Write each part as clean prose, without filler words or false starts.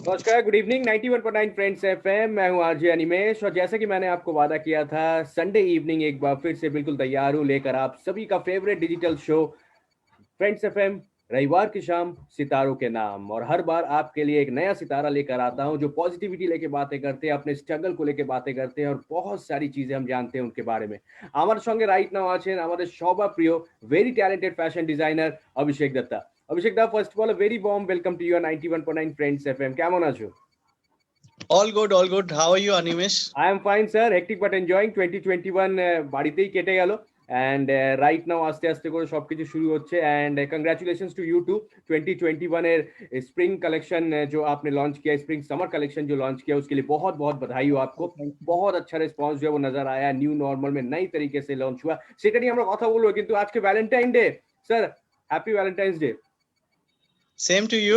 नमस्कार, good evening. 91.9 friends FM. मैं हूं आरजे अनिमेश और जैसा कि मैंने आपको वादा किया था, संडे इवनिंग एक बार फिर से बिल्कुल तैयार हूं लेकर आप सभी का favourite digital show friends FM, रविवार की शाम सितारों के नाम। और हर बार आपके लिए एक नया सितारा लेकर आता हूं जो पॉजिटिविटी लेके बातें करते हैं, अपने स्ट्रगल को लेके बातें करते हैं और बहुत सारी चीजें हम जानते हैं उनके बारे में। আমার সঙ্গে রাইট নাও আছেন আমাদের সবার প্রিয় very talented fashion designer Abhishek Dutta. Abhishek da, first of all very warm welcome to your 91.9 friends FM. কেমন আছো? All good, all good. How are you, Animesh? I am fine sir, hectic but enjoying. 2021 বাড়িতেই কেটে গেল and right now আস্তে আস্তে করে সবকিছু শুরু হচ্ছে। And congratulations to you to 2021 এর स्प्रिंग कलेक्शन जो आपने लॉन्च किया, स्प्रिंग समर कलेक्शन जो लॉन्च किया, उसके लिए बहुत बहुत बधाई हो आपको। बहुत अच्छा रेस्पॉन्स जो है वो नजर आया, न्यू नॉर्मल में नई तरीके से लॉन्च हुआ, সেটা নিয়ে আমরা কথা বলবো। কিন্তু আজকে Valentine day sir, happy Valentine's day. Same to you.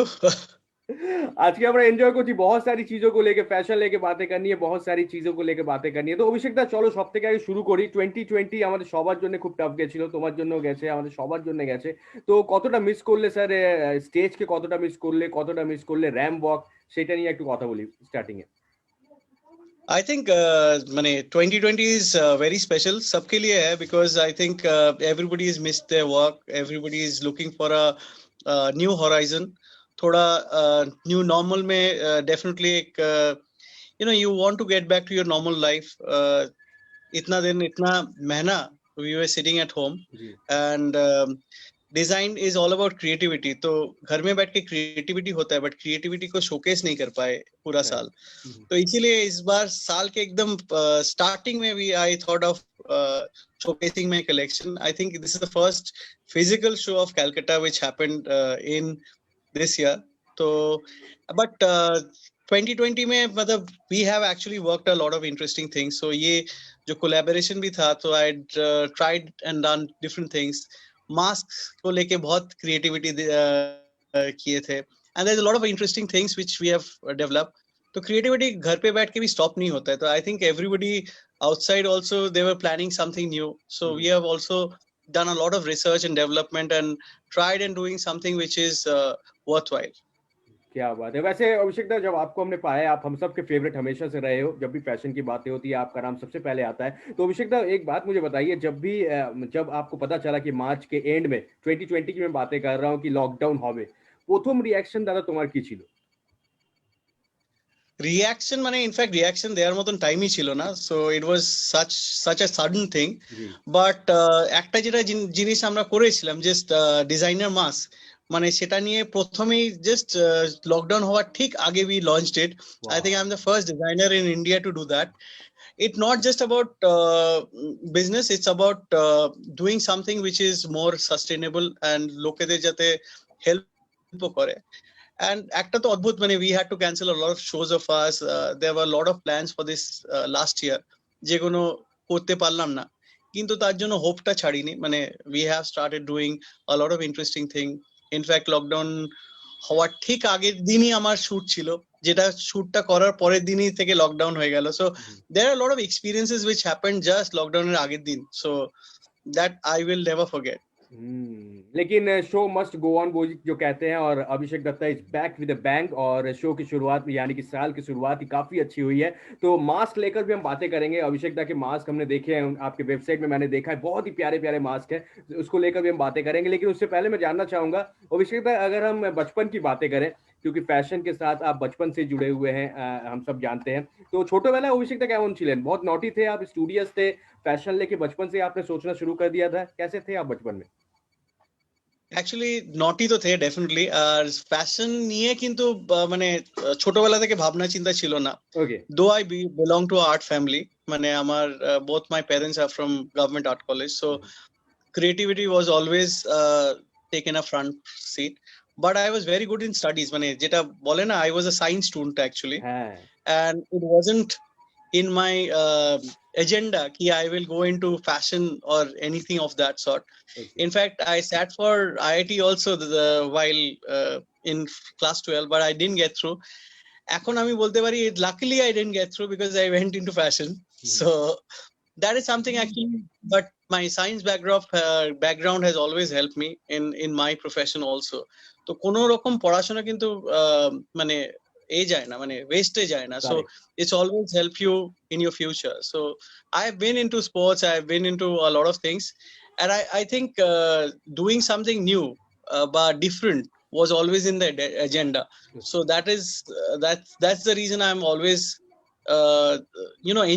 आज के আমরা এনজয় করছি, बहुत सारी चीजों को लेके फैशन लेके बातें करनी है, बहुत सारी चीजों को लेके बातें करनी है। তো অভিষেক দা, চলো সব থেকে আগে শুরু করি। 2020 আমাদের সবার জন্য খুব টাফ গেছিল, তোমার জন্য গেছে, আমাদের সবার জন্য গেছে। তো কতটা মিস করলে স্যার স্টেজকে, কতটা মিস করলে, কতটা মিস করলে র্যাম্প ওয়াক, সেটা নিয়ে একটু কথা বলি starting A. I think mane 2020 is very special सबके लिए है because I think everybody has missed their work. Everybody is looking for a new horizon. थोड़ा new normal में definitely एक you want to get back to your normal life. इतना दिन इतना महीना we were sitting at home and design is all about creativity. तो घर में बैठ के क्रिएटिविटी होता है बट क्रिएटिविटी को शोकेस नहीं कर पाए पूरा साल। तो इसीलिए इस बार साल के एकदम स्टार्टिंग में भी I thought of showcasing my collection. I think this is the first physical show of Calcutta which happened in this year. So but 2020 में मतलब we have actually worked a lot of interesting things. So ये जो collaboration भी था, तो I tried and done different things. Mask को लेके बहुत क्रिएटिविटी किए थे and there is a lot of interesting things which we have developed. तो क्रिएटिविटी घर पे बैठ के भी स्टॉप नहीं होता है। तो I think everybody outside also they were planning something new, so we have also done a lot of research and development and tried and doing something which is worthwhile. क्या बात है। वैसे अभिषेक दा, जब आपको हमने पाया, आप हम सब के फेवरेट हमेशा से रहे हो, जब भी फैशन की बातें होती है आपका नाम सबसे पहले आता है। तो अभिषेक दा, एक बात मुझे बताइए, जब आपको पता चला कि मार्च के एंड में 2020 की मैं बातें कर रहा हूँ कि लॉकडाउन হবে, প্রথম রিঅ্যাকশন দাদা তোমার কি ছিল? রিঅ্যাকশন মানে ইনফ্যাক্ট রিঅ্যাকশন দেওয়ার মতন টাইমই ছিল না। So it was such a sudden thing. But একটা যেটা জিনিস আমরা করেছিলাম, জাস্ট ডিজাইনার মাস্ক, মানে সেটা নিয়ে প্রথমেই জাস্ট লকডাউন হওয়ার ঠিক আগে we launched it. I think I'm the first designer in India to do that. It's not just about business, it's about doing something which is more sustainable and লোকেদের যাতে help করে। And একটা তো অদ্ভুত, মানে we had to cancel a lot of shows of us. There were a lot of plans for this last year যেগুলো করতে পারলাম না, কিন্তু তার জন্য হোপটা ছাড়িনি। মানে we have started doing a lot of interesting thing. In fact lockdown হওয়ার ঠিক আগের দিনই আমার শুট ছিল, যেটা শুটটা করার পরের দিনই থেকে লকডাউন হয়ে গেল। So there are lot of experiences which happened just লকডাউনের আগের দিন, so that I will never forget. लेकिन शो मस्ट गो ऑन वो जो कहते हैं, और Abhishek Datta is back with a bang. और शो की शुरुआत यानी कि साल की शुरुआत ही काफी अच्छी हुई है। तो मास्क लेकर भी हम बातें करेंगे। अभिषेक दा के मास्क हमने देखे हैं, आपके वेबसाइट में मैंने देखा है, बहुत ही प्यारे प्यारे मास्क है, उसको लेकर भी हम बातें करेंगे। लेकिन उससे पहले मैं जानना चाहूंगा अभिषेक दा, अगर हम बचपन की बातें करें, क्योंकि फैशन के साथ आप बचपन से जुड़े हुए हैं, हम सब जानते हैं। तो ছোটবেলায় অভিষেক দা কেমন ছিলেন? बहुत नॉटी थे आप, स्टूडियस थे, फैशन लेके बचपन से आपने सोचना शुरू कर दिया था? कैसे थे आप बचपन में? অ্যাকচুয়ালি নটি তো থে ডেফিনেটলি, আর ফ্যাশন নিয়ে কিন্তু মানে ছোটবেলা থেকে ভাবনা চিন্তা ছিল না। Though I belong to art family, মানে আমার both my parents are from government art college, so creativity was always taken a front seat. But I was very good in studies, মানে যেটা বলে না, I was a science student actually. And it wasn't in my agenda ki I will go into fashion or anything of that sort. In fact, I sat for IIT also while in class 12, but I didn't get through. এখন আমি বলতে পারি luckily I didn't get through because I went into fashion. So that is something actually, but my science background has always helped me in my profession also. তো কোনো রকম পড়াশোনা কিন্তু মানে ए जाए ना, माने वेस्टे जाए ना. So Correct. it's always help you in your future. So I've been into sports, I've been into a lot of things, and I think doing something new but different was always in the agenda. So that's the reason I'm always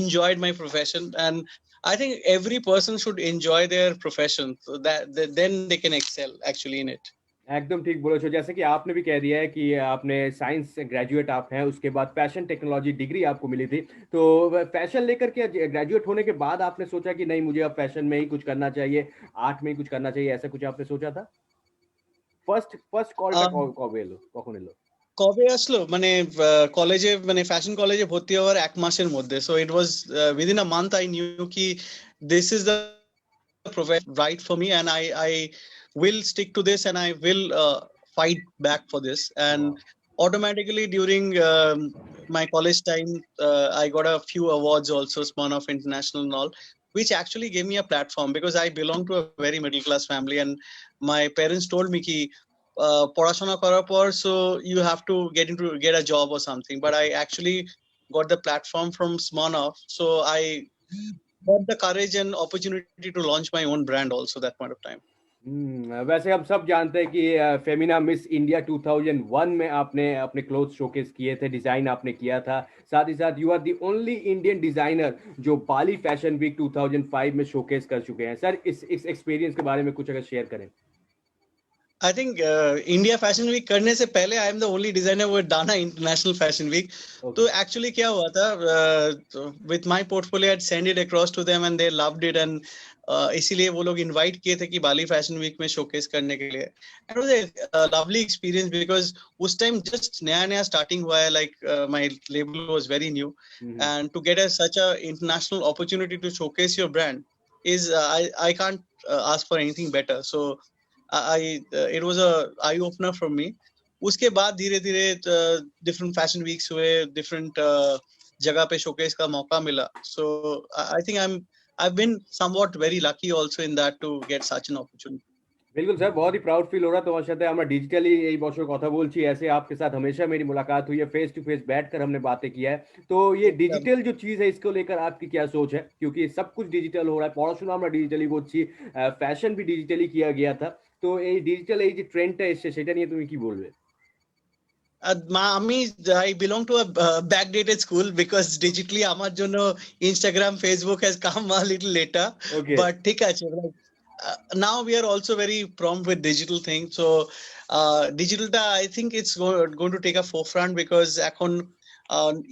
enjoyed my profession, and I think every person should enjoy their profession so that then they can excel actually in it. एकदम ठीक बोले। जैसे कि आपने भी कह दिया है कि आपने साइंस से ग्रेजुएट आप हैं, उसके बाद फैशन टेक्नोलॉजी डिग्री आपको मिली थी। तो फैशन लेकर के ग्रेजुएट होने के बाद आपने सोचा कि नहीं मुझे अब फैशन में ही कुछ करना चाहिए, आर्ट में ही कुछ करना चाहिए, ऐसा कुछ आपने सोचा था? ফার্স্ট ফার্স্ট কলটা কবে এলো? কখন এলো? কবে আসলো মানে কলেজে মানে ফ্যাশন কলেজে ভর্তি হওয়ার 1 মাসের মধ্যে, so it was within a month I knew কি this is the profession right for me, and I will stick to this, and I will fight back for this. And automatically during my college time, I got a few awards also, Smirnoff International and all, which actually gave me a platform because I belong to a very middle class family, and my parents told me ki পড়াশোনা করার পর so you have to get a job or something, but I actually got the platform from Smirnoff, so I got the courage and opportunity to launch my own brand also that point of time. वैसे हम सब जानते हैं कि Femina miss India 2001 में आपने अपने cloth showcase किए थे, डिजाइन आपने किया था। साथ ही साथ you are the only Indian designer जो बाली फैशन वीक 2005 में शोकेस कर चुके हैं। सर इस एक्सपीरियंस के बारे में कुछ अगर शेयर करें। I think India Fashion Week करने से पहले I am the only designer who had done an International Fashion Week. तो actually क्या हुआ था, with my portfolio I had sent it across to them and they loved it, and इसीलिए वो लोग invite किए थे कि बाली Fashion Week में showcase करने के लिए. It was a lovely experience because उस time just नया starting हुआ है, like my label was very new, and to get such a international opportunity to showcase your brand is I can't ask for anything better. So it was a eye opener for me. उसके बाद धीरे धीरे different fashion weeks हुए, different जगह पे showcase का मौका मिला. So I think I've been somewhat very lucky also in that to get such an opportunity. बिल्कुल सर, बहुत ही प्राउड फील हो रहा है তোমার সাথে। আমরা ডিজিটালি এই বছর কথা বলছি, ऐसे आपके साथ हमेशा मेरी मुलाकात हुई है, फेस टू फेस बैठकर हमने बातें किया है। तो ये डिजिटल जो चीज है इसको लेकर आपकी क्या सोच है? क्योंकि सब कुछ डिजिटल हो रहा है, পড়াশোনা আমরা ডিজিটালি করছি, ফ্যাশন भी ডিজিটালি किया गया था। তো এই ডিজিটাল এই যে ট্রেন্ডটা এসেছে সেটা নিয়ে তুমি কি বলবে? I belong to a backdated school because digitally আমার জন্য Instagram, Facebook has come a little later. Okay. But ঠিক আছে, now we are also very prompt with digital things. So digital I think it's going to take a forefront because এখন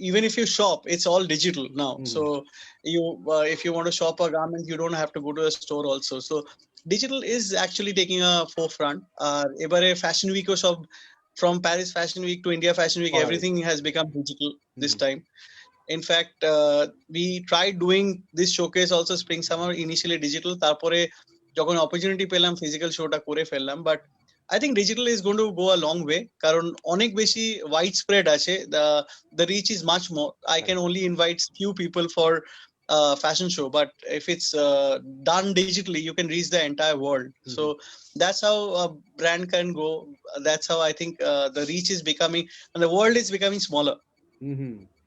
even if you shop, it's all digital now. So you if you want to shop a garment, you don't have to go to a store also. So digital is actually taking a forefront. এবারে fashion week ও সব from Paris Fashion Week to India Fashion Week, everything has become digital this time. In fact, we tried doing this showcase also spring summer initially digital, তারপরে যখন opportunity পেলাম physical showটা করে ফেললাম, but I think digital is going to go a long way কারণ অনেক বেশি widespread আছে, the reach is much more. I can only invite few people for fashion show, but if it's done digitally you can reach the entire world. So that's how a brand can go. That's how I think the reach is becoming and the world is becoming smaller.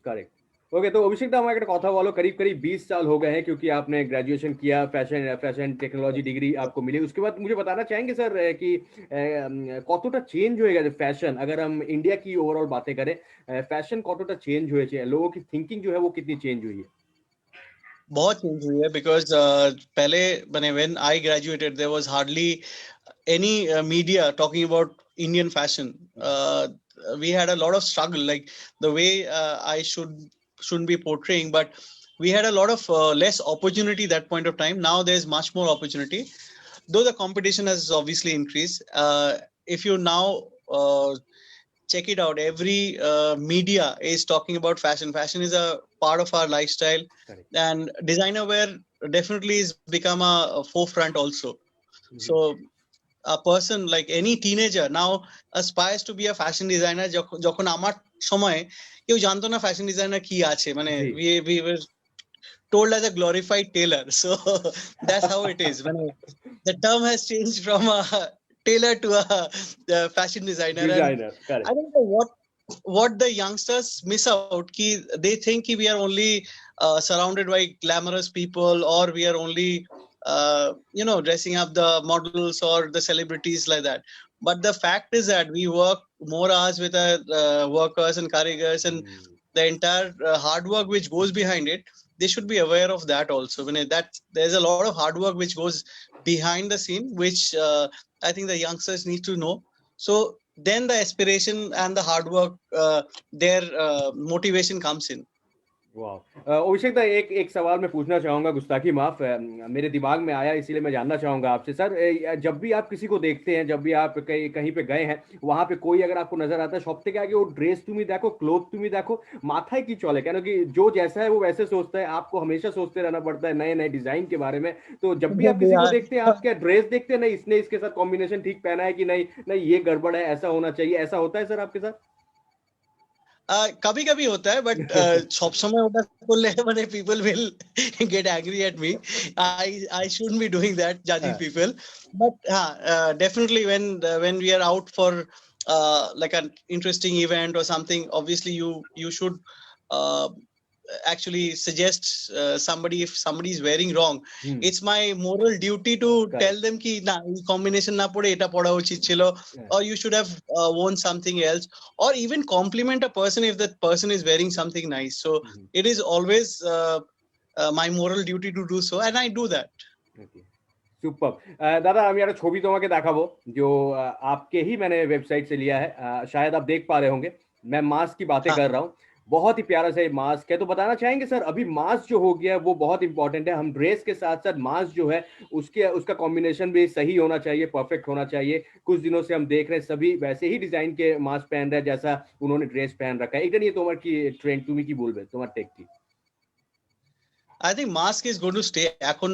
Correct. Okay, तो अभिषेक दा আমাকে একটা কথা বলো, करीब करीब 20 साल हो गए हैं क्योंकि आपने ग्रेजुएशन किया, फैशन टेक्नोलॉजी डिग्री आपको मिली। उसके बाद मुझे बताना चाहेंगे सर कि কতটা চেঞ্জ হয়ে গেছে ফ্যাশন, अगर हम इंडिया की ओवरऑल बातें करें, फैशन কতটা চেঞ্ज হয়েছে, लोगों की थिंकिंग जो है वो कितनी चेंज हुई है? बहुत चेंज हुई है because पहले when I graduated there was hardly any media talking about Indian fashion. We had a lot of struggle, like the way I shouldn't be portraying, but we had a lot of less opportunity that point of time. Now there's much more opportunity, though the competition has obviously increased. If you now check it out, every media is talking about fashion is a part of our lifestyle. Correct. And designer wear definitely is become a forefront also. So a person like any teenager now aspires to be a fashion designer. যখন আমার সময় কেউ জানতো না fashion designer কি আছে, মানে we were told as a glorified tailor. So that's how it is. The term has changed from a tailor to a fashion designer. Correct. I don't know what the youngsters miss out, ki they think ki we are only surrounded by glamorous people, or we are only dressing up the models or the celebrities like that. But the fact is that we work more hours with our workers and karigars, and the entire hard work which goes behind it. They should be aware of that also. When that there's a lot of hard work which goes behind the scene, which I think the youngsters need to know. So then the aspiration and the hard work, their motivation comes in. वाह अभिषेक दा एक सवाल मैं पूछना चाहूंगा, गुस्ताखी माफ मेरे दिमाग में आया इसीलिए मैं जानना चाहूंगा आपसे सर। जब भी आप किसी को देखते हैं, जब भी आप कहीं पे गए हैं, वहां पे कोई अगर आपको नजर आता है शॉप के आगे, वो ड्रेस तुम्हें देखो, क्लोथ तुम्हें देखो, माथा की चौले कहना कि जो जैसा है वो वैसे सोचता है, आपको हमेशा सोचते रहना पड़ता है नए नए डिजाइन के बारे में। तो जब भी आप किसी को देखते हैं, आप क्या ड्रेस देखते हैं, नहीं इसने इसके साथ कॉम्बिनेशन ठीक पहना है कि नहीं, नहीं ये गड़बड़ है, ऐसा होना चाहिए, ऐसा होता है सर आपके साथ? कभी कभी होता है, बट सब समय ওটা করলে মানে people will get angry at me. I shouldn't be doing that, judging people. But definitely when we are out for like an interesting event or something, obviously you should actually suggest somebody if somebody is wearing wrong. It's my moral duty to tell them ki na combination na pore eta poda uchit chilo, or you should have worn something else, or even compliment a person if that person is wearing something nice. So it is always my moral duty to do so, and I do that. Super दादा, আমি একটা ছবি তোমাকে দেখাবো जो आपके ही मैंने website से लिया है, शायद आप देख पा रहे होंगे। मैं मास्क की बातें कर रहा हूँ, बहुत ही प्यारा सा ये मास्क है। तो बताना चाहेंगे सर, अभी मास्क जो हो गया वो बहुत इंपॉर्टेंट है, हम ड्रेस के साथ साथ मास्क जो है उसका कॉम्बिनेशन भी सही होना चाहिए, परफेक्ट होना चाहिए। कुछ दिनों से हम देख रहे हैं सभी वैसे ही डिजाइन के मास्क पहन रहे हैं जैसा उन्होंने ड्रेस पहन रखा है। এটা নিয়ে তোমার কি ট্রেন্ড, তুমি কি বলবে, তোমার টেক কি? I think mask is going to stay. এখন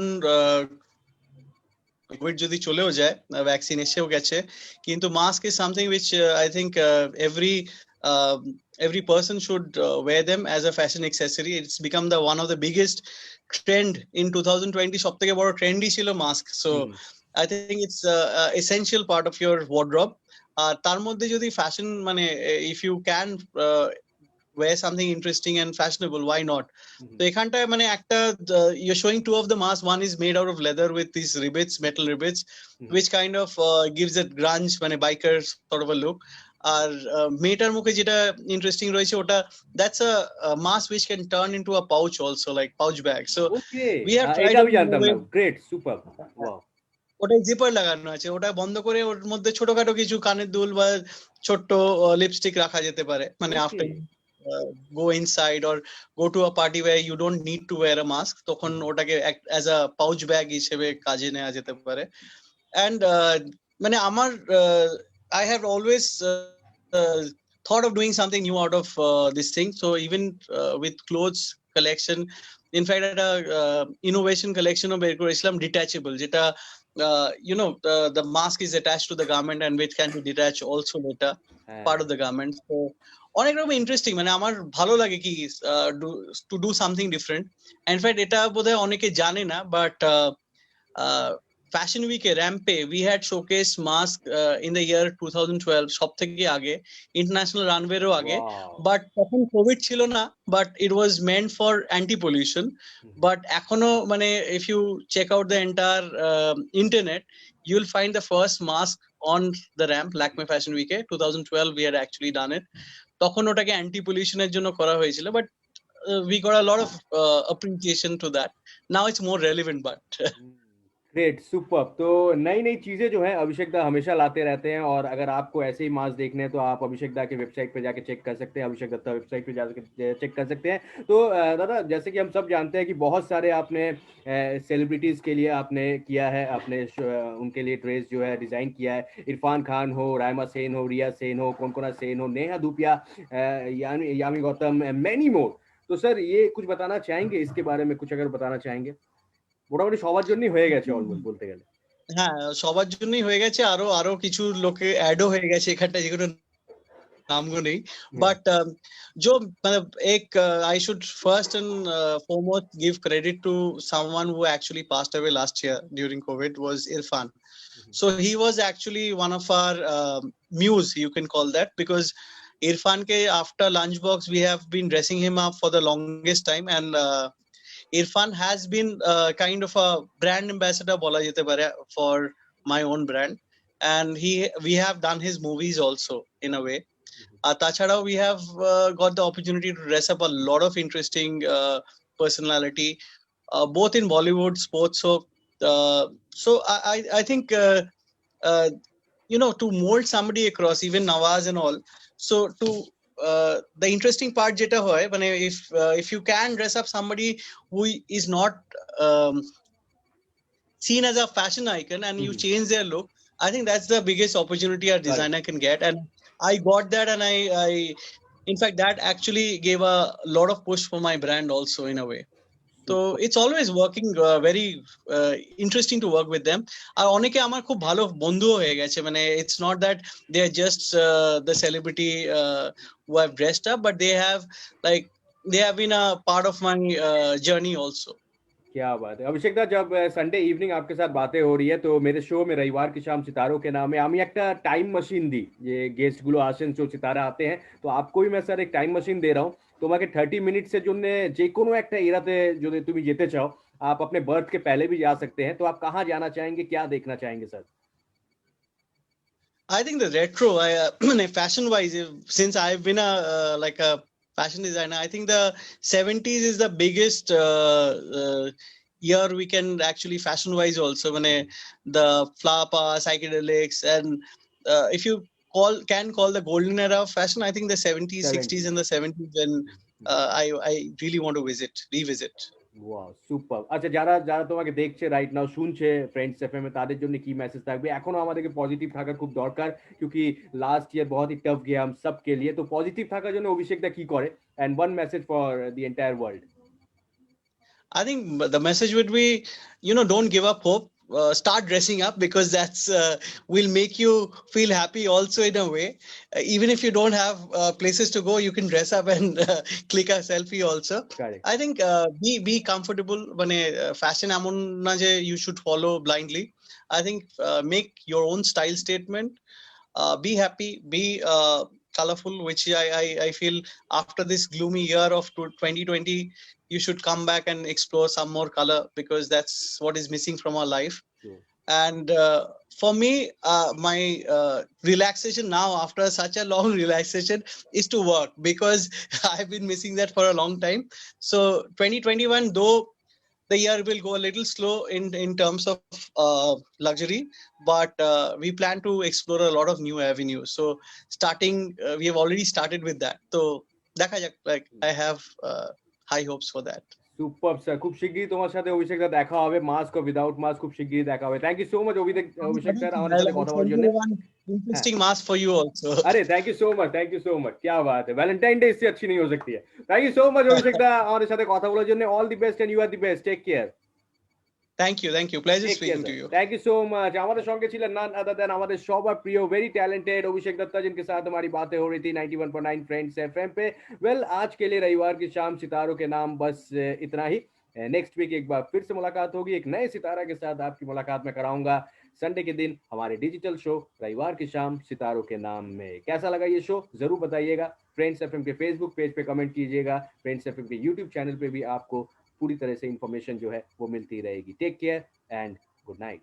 কোভিড যদি চলেও যায়, ভ্যাকসিন এসেও গেছে, কিন্তু mask is something which I think every person should wear them as a fashion accessory. It's become the one of the biggest trend in 2020. সব থেকে বড় ট্রেন্ডই ছিল mask. So I think it's essential part of your wardrobe. আর তার মধ্যে যদি fashion মানে if you can wear something interesting and fashionable, why not? So ekhantaয় মানে একটা you're showing two of the masks. One is made out of leather with these rivets, metal rivets, which kind of gives it grunge মানে biker sort of a look. আর মেয়েটার মুখে যেটা interesting রয়েছে ওটা, that's a mask which can turn into a pouch also, like pouch bag. So we have tried এটা আমি জানতাম না। Great, super, wow. ওটাই জিপার লাগানো আছে, ওটা বন্ধ করে ওর মধ্যে ছোটখাটো কিছু কানের দুল বা ছোট্ট লিপস্টিক রাখা যেতে পারে, মানে after go inside or go to a party where you don't need to wear a mask, তখন ওটাকে as a pouch bag হিসেবে কাজে নেওয়া যেতে পারে। And মানে আমার I have always thought of doing something new out of this thing. So even with clothes collection, in fact একটা innovation collection ও বের করেছিলাম, detachable, যেটা the mask is attached to the garment and which can be detached also later, part of the garment. So অনেক রকম interesting, মানে আমার ভালো লাগে কি to do something different. In fact এটা বোধহয় অনেকে জানে না, বাট ফ্যাশন উইকে র্যাম্পে we had showcase mask in the year 2012, সব থেকে আগে, ইন্টারন্যাশনাল রানওয়েরও আগে। বাট তখন কোভিড ছিল না, but it was meant for anti pollution. But এখনো মানে if you check out the entire internet, you will find the first mask on the ramp, Lakme Fashion Week 2012 we had actually done it. তখন ওটাকে anti পলিউশনের জন্য করা হয়েছিল, but we got a lot of appreciation to that. Now it's more relevant, but great, super. तो नई नई चीजें जो है अभिषेक दा हमेशा लाते रहते हैं, और अगर आपको ऐसे ही मास्क देखने हैं तो आप अभिषेक दा के वेबसाइट पे जाके चेक कर सकते हैं, अभिषेक दत्ता वेबसाइट पे जाके चेक कर सकते हैं। तो दादा, जैसे कि हम सब जानते हैं कि बहुत सारे आपने सेलिब्रिटीज के लिए आपने किया है, आपने उनके लिए ड्रेस जो है डिजाइन किया है। इरफान खान हो, रायमा सेन हो, रिया सेन हो, कोनकोना सेन हो, नेहा धूपिया, यामी गौतम, मैनी मोर। तो सर ये कुछ बताना चाहेंगे इसके बारे में, कुछ अगर बताना चाहेंगे? মোটামুটি সবার জন্যই হয়ে গেছে অলমোস্ট বলতে গেলে। হ্যাঁ, সবার জন্যই হয়ে গেছে, আরো কিছু লোকে অ্যাডও হয়ে গেছে এখানটা, যেগুলো নামও নেই। বাট जो मतलब एक I should first and foremost give credit to someone who actually passed away last year during COVID, was Irfan. So he was actually one of our muse, you can call that, because Irfan ke after Lunchbox, we have been dressing him up for the longest time, and Irfan has been kind of a brand ambassador bola jete pare for my own brand, and we have done his movies also in a way. Tachada, we have got the opportunity to dress up a lot of interesting personality, both in Bollywood, sports. So I think to mold somebody across, even Nawaz and all. So to the interesting part jeta hoy, if you can dress up somebody who is not um, seen as a fashion icon and you change their look, I think that's the biggest opportunity a designer can get. And I got that, and I in fact, that actually gave a lot of push for my brand also in a way. So it's always working very interesting to work with them. আর অনেকে আমার খুব ভালো বন্ধুও হয়ে গেছে, মানে it's not that they are just the celebrity who have dressed up, but they have been a part of my journey also. क्या बात है अभिषेक दा, जब संडे इवनिंग आपके साथ बातें हो रही है तो मेरे शो में रविवार की शाम सितारों के नाम है আমি একটা টাইম মেশিন দিই যে গেস্টগুলো আসেন जो सितारा आते हैं तो आपको भी मैं স্যার एक टाइम मशीन दे रहा हूँ তোমাকে 30 মিনিটসের জন্য যে কোনো একটা এরাতে যদি তুমি যেতে চাও आप अपने बर्थ के पहले भी जा सकते हैं तो आप कहाँ जाना चाहेंगे क्या देखना चाहेंगे sir I think the retro, fashion wise, since I've been a fashion designer, I think the 70s is the biggest year we can actually fashion wise also. When the flower power, psychedelics, and if you can call the golden era of fashion, I think the 70s, 60s, and the 70s, and I really want to revisit. Wow super আচ্ছা যারা যারা তোমাকে দেখছে right now শুনছে friends FM এ তাদের জন্য কি message থাকবে এখনো আমাদেরকে পজিটিভ থাকা খুব দরকার क्योंकि লাস্ট ইয়ার बहुत ही टफ गया हम सब के लिए तो পজিটিভ থাকার জন্য অভিষেক দা কি করে and one message for the entire world I think the message would be, don't give up hope. Start dressing up, because that's will make you feel happy also in a way. Even if you don't have places to go, you can dress up and click a selfie also. Correct. I think be comfortable. When fashion amon na je you should follow blindly. I think make your own style statement. Be happy, be colorful, which I feel after this gloomy year of 2020, you should come back and explore some more color, because that's what is missing from our life. Sure. And for me, my relaxation now after such a long relaxation is to work, because I've been missing that for a long time. So 2021, though the year will go a little slow in terms of luxury, but we plan to explore a lot of new avenues. So we have already started with that. So I have high hopes for that. Super sir খুব শিগগিরই তোমার সাথে অভিষেক দা দেখা হবে mask ও without mask খুব শিগগিরই দেখা হবে thank you so much Abhishek sir আমাদের সাথে কথা বলার জন্য Interesting mask for you also. अरे थैंक यू सो मच क्या बात है वैलेंटाइन डे इससे अच्छी नहीं हो सकती है thank you so much Abhishek da আমাদের সাথে কথা বলার জন্য all the best and you are the best take care Thank you. Pleasure speaking to you. Thank you so much हमारे সঙ্গে ছিলেন none other than हमारे সবার প্রিয় वेरी टैलेंटेड अभिषेक दत्ता जिनके साथ हमारी बातें हो रही थी 91.9 फ्रेंड्स एफएम पे वेल आज के लिए रविवार की शाम सितारों के नाम बस इतना ही नेक्स्ट वीक एक बार फिर से मुलाकात होगी एक नए सितारा के साथ आपकी मुलाकात मैं कराऊंगा संडे के दिन हमारे डिजिटल शो रविवार की शाम सितारों के नाम में कैसा लगा ये शो जरूर बताइएगा फ्रेंड्स एफएम के फेसबुक पेज पे कमेंट कीजिएगा फ्रेंड्स एफएम के यूट्यूब चैनल पे भी आपको पूरी तरह से इंफॉर्मेशन जो है वो मिलती रहेगी take care and good night